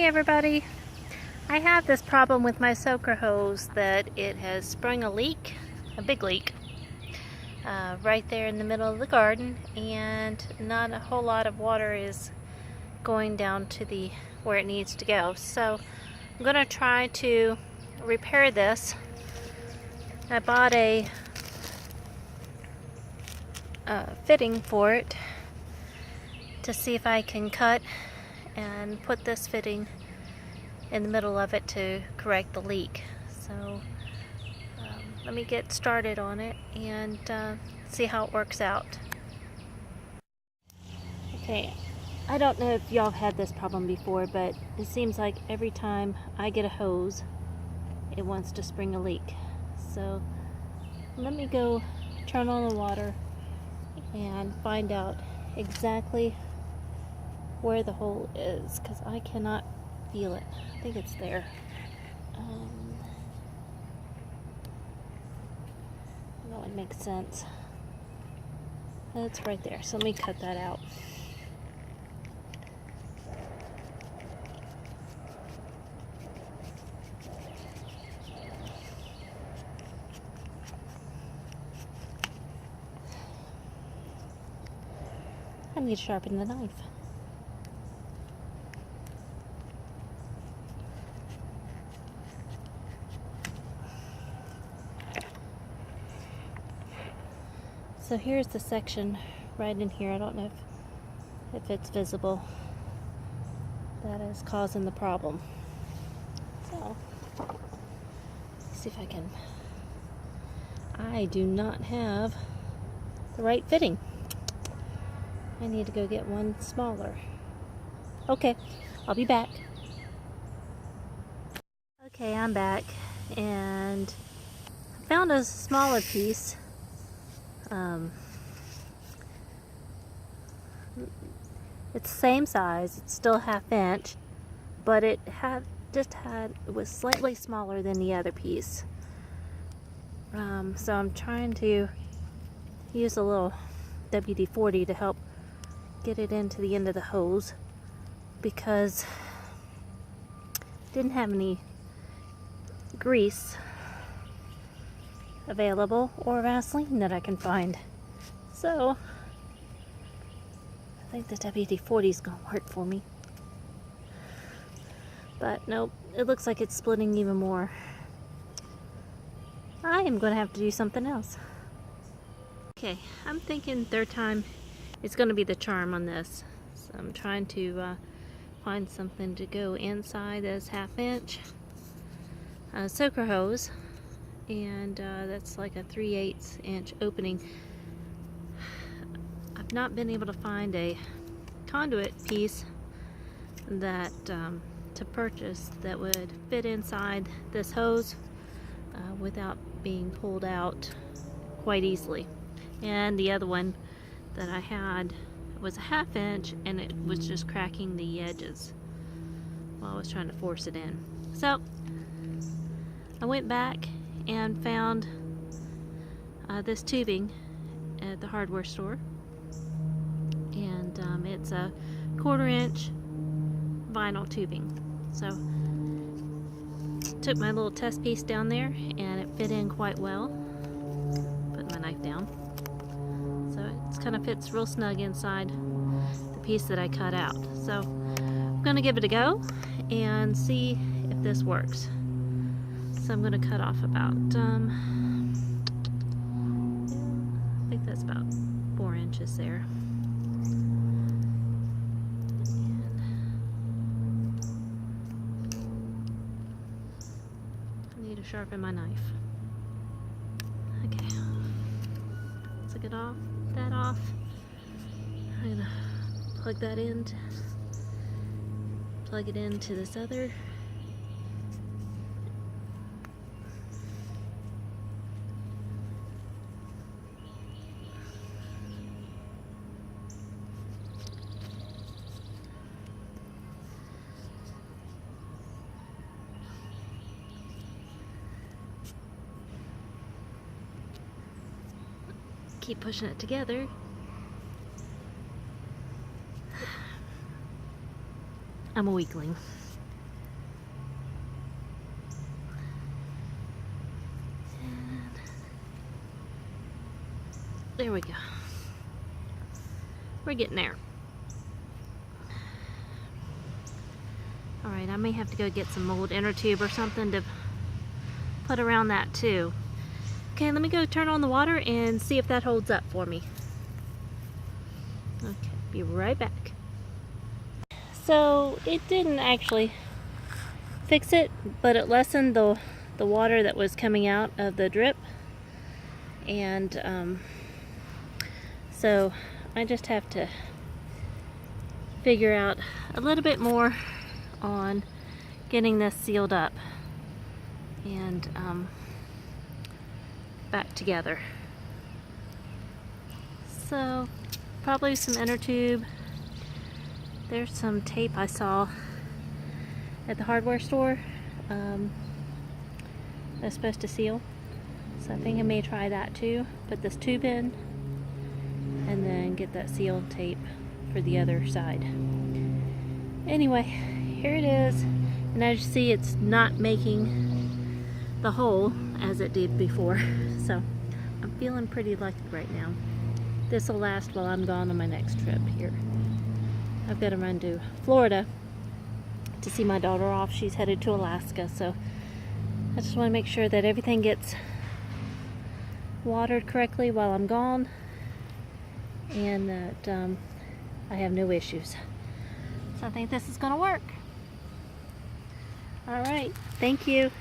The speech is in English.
Hey everybody! I have this problem with my soaker hose that it has sprung a leak, a big leak, right there in the middle of the garden, and not a whole lot of water is going down to where it needs to go. So I'm going to try to repair this. I bought a fitting for it to see if I can cut and put this fitting in the middle of it to correct the leak. So let me get started on it and see how it works out. Okay, I don't know if y'all have had this problem before, but it seems like every time I get a hose, it wants to spring a leak. So let me go turn on the water and find out exactly where the hole is, because I cannot feel it. I think it's there. That would make sense. It's right there, so let me cut that out. I need to sharpen the knife. So here's the section right in here. I don't know if it's visible. That is causing the problem. So let's see if I can. I do not have the right fitting. I need to go get one smaller. Okay, I'll be back. Okay, I'm back, and I found a smaller piece. It's the same size, it's still 1/2 inch, but it was slightly smaller than the other piece. So I'm trying to use a little WD-40 to help get it into the end of the hose, because I didn't have any grease available or Vaseline that I can find. So I think the WD-40 is gonna work for me. But nope, it looks like it's splitting even more. I am gonna have to do something else. Okay, I'm thinking third time is gonna be the charm on this. So I'm trying to find something to go inside this 1/2 inch soaker hose, and that's like a 3/8 inch opening. I've not been able to find a conduit piece that to purchase that would fit inside this hose without being pulled out quite easily. And the other one that I had was a 1/2 inch, and it was just cracking the edges while I was trying to force it in. So I went back and found this tubing at the hardware store, and it's a 1/4 inch vinyl tubing. So took my little test piece down there, and it fit in quite well. Put my knife down, so it kind of fits real snug inside the piece that I cut out. So I'm gonna give it a go and see if this works. So I'm gonna cut off about I think that's about 4 inches there. I need to sharpen my knife. Okay, so get that off. I'm gonna plug that in, plug it into this other. Keep pushing it together. I'm a weakling. There we go. We're getting there. Alright, I may have to go get some old inner tube or something to put around that too. Okay, let me go turn on the water and see if that holds up for me. Okay, be right back. So it didn't actually fix it, but it lessened the water that was coming out of the drip. And so I just have to figure out a little bit more on getting this sealed up and back together. So probably some inner tube. There's some tape I saw at the hardware store that's supposed to seal. So I think I may try that too. Put this tube in and then get that sealed tape for the other side. Anyway, here it is. And as you see, it's not making the hole as it did before. So I'm feeling pretty lucky right now. This will last while I'm gone on my next trip here. I've got to run to Florida to see my daughter off. She's headed to Alaska, so I just want to make sure that everything gets watered correctly while I'm gone and that I have no issues. So I think this is going to work. Alright, thank you.